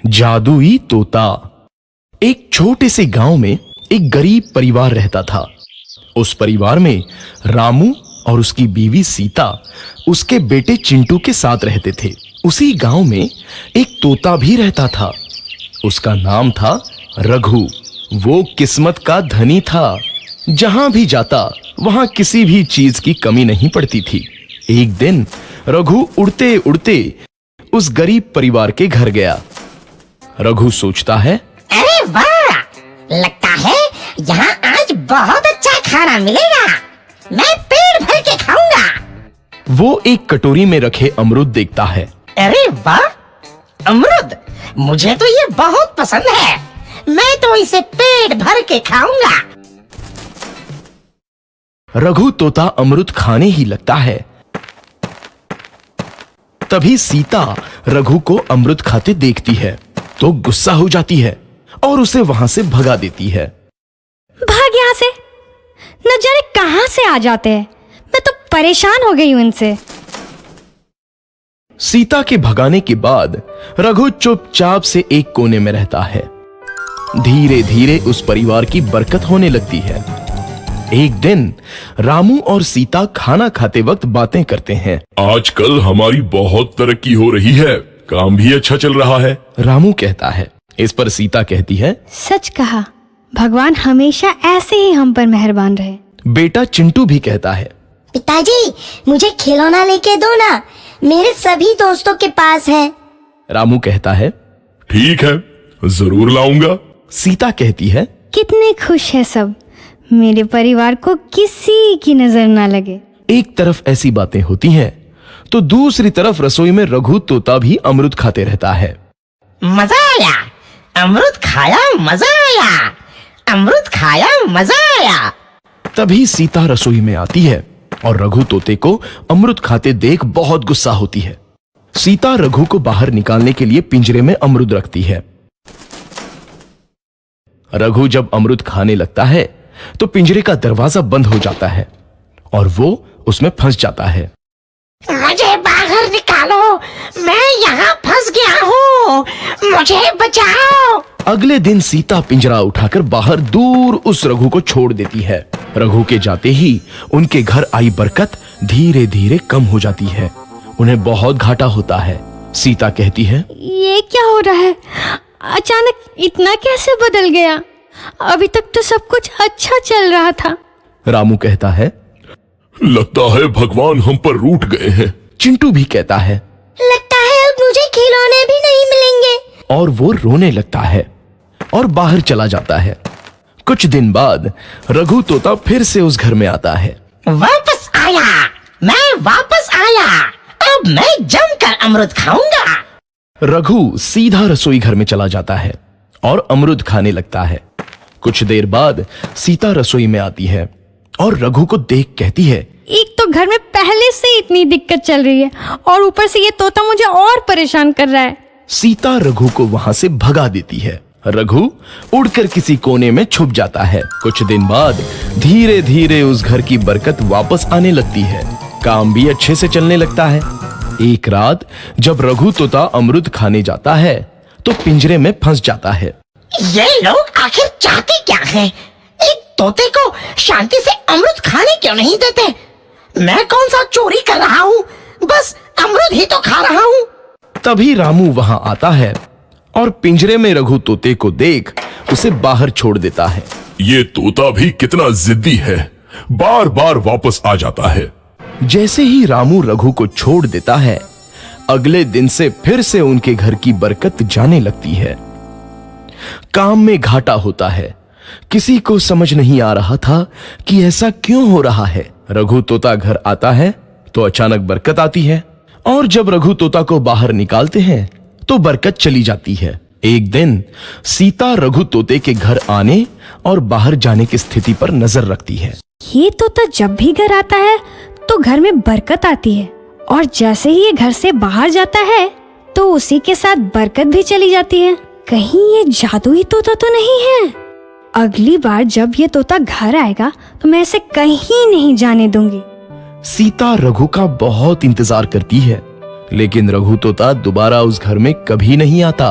जादुई तोता। एक छोटे से गांव में एक गरीब परिवार रहता था। उस परिवार में रामू और उसकी बीवी सीता उसके बेटे चिंटू के साथ रहते थे। उसी गांव में एक तोता भी रहता था। उसका नाम था रघु। वो किस्मत का धनी था। जहां भी जाता वहां किसी भी चीज की कमी नहीं पड़ती थी। एक दिन रघु उड़ते उड़ते उस गरीब परिवार के घर गया। रघु सोचता है, अरे वाह, लगता है यहाँ आज बहुत अच्छा खाना मिलेगा। मैं पेट भर के खाऊंगा। वो एक कटोरी में रखे अमरूद देखता है। अरे वाह, अमरूद, मुझे तो ये बहुत पसंद है। मैं तो इसे पेट भर के खाऊंगा। रघु तोता अमरूद खाने ही लगता है। तभी सीता रघु को अमरूद खाते देखती है तो गुस्सा हो जाती है और उसे वहां से भगा देती है। भाग यहाँ से, न जाने कहां से आ जाते हैं। मैं तो परेशान हो गई हूं इनसे। सीता के भगाने के बाद रघु चुपचाप से एक कोने में रहता है। धीरे धीरे उस परिवार की बरकत होने लगती है। एक दिन रामू और सीता खाना खाते वक्त बातें करते हैं। आजकल हमारी बहुत तरक्की हो रही है, काम भी अच्छा चल रहा है। रामू कहता है। इस पर सीता कहती है, सच कहा, भगवान हमेशा ऐसे ही हम पर मेहरबान रहे। बेटा चिंटू भी कहता है, पिताजी, मुझे खिलौना लेके दो ना, मेरे सभी दोस्तों के पास है। रामू कहता है, ठीक है, जरूर लाऊंगा। सीता कहती है, कितने खुश है सब, मेरे परिवार को किसी की नजर ना लगे। एक तरफ ऐसी बातें होती हैं तो दूसरी तरफ रसोई में रघु तोता भी अमरूद खाते रहता है। मजा आया, अमरूद खाया, मजा आया, अमरूद खाया, मजा आया। तभी सीता रसोई में आती है और रघु तोते को अमरूद खाते देख बहुत गुस्सा होती है। सीता रघु को बाहर निकालने के लिए पिंजरे में अमरूद रखती है। रघु जब अमरूद खाने लगता है तो पिंजरे का दरवाजा बंद हो जाता है और वो उसमें फंस जाता है। मुझे बाहर निकालो, मैं यहाँ फंस गया हूँ, मुझे बचाओ। अगले दिन सीता पिंजरा उठाकर बाहर दूर उस रघु को छोड़ देती है। रघु के जाते ही उनके घर आई बरकत धीरे धीरे कम हो जाती है। उन्हें बहुत घाटा होता है। सीता कहती है, ये क्या हो रहा है, अचानक इतना कैसे बदल गया? अभी तक तो सब कुछ अच्छा चल रहा था। रामू कहता है, लगता है भगवान हम पर रूठ गए हैं। चिंटू भी कहता है, लगता है अब मुझे खिलौने भी नहीं मिलेंगे। और वो रोने लगता है और बाहर चला जाता है। कुछ दिन बाद रघु तोता फिर से उस घर में आता है। वापस आया, मैं वापस आया, अब मैं जमकर अमरूद खाऊंगा। रघु सीधा रसोई घर में चला जाता है और अमरूद खाने लगता है। कुछ देर बाद सीता रसोई में आती है और रघु को देख कहती है, एक तो घर में पहले से इतनी दिक्कत चल रही है और ऊपर से ये तोता मुझे और परेशान कर रहा है। सीता रघु को वहां से भगा देती है। रघु उड़कर किसी कोने में छुप जाता है। कुछ दिन बाद धीरे धीरे उस घर की बरकत वापस आने लगती है। काम भी अच्छे से चलने लगता है। एक रात जब रघु तोता अमरूद खाने जाता है तो पिंजरे में फंस जाता है। ये लोग आखिर चाहते क्या हैं? एक तोते को शांति से अमरूद खाने क्यों नहीं देते? मैं कौन सा चोरी कर रहा हूँ? बस अमरूद ही तो खा रहा हूँ। तभी रामू वहां आता है और पिंजरे में रघु तोते को देख उसे बाहर छोड़ देता है। ये तोता भी कितना जिद्दी है, बार बार वापस आ जाता है। जैसे ही रामू रघु को छोड़ देता है, अगले दिन से फिर से उनके घर की बरकत जाने लगती है। काम में घाटा होता है। किसी को समझ नहीं आ रहा था कि ऐसा क्यों हो रहा है। रघु तोता घर आता है तो अचानक बरकत आती है और जब रघु तोता को बाहर निकालते हैं तो बरकत चली जाती है। एक दिन सीता रघु तोते के घर आने और बाहर जाने की स्थिति पर नजर रखती है। ये तोता जब भी घर आता है तो घर में बरकत आती है और जैसे ही ये घर से बाहर जाता है तो उसी के साथ बरकत भी चली जाती है। कहीं ये जादुई तोता तो नहीं है? अगली बार जब ये तोता घर आएगा तो मैं इसे कहीं नहीं जाने दूंगी। सीता रघु का बहुत इंतजार करती है, लेकिन रघु तोता दोबारा उस घर में कभी नहीं आता।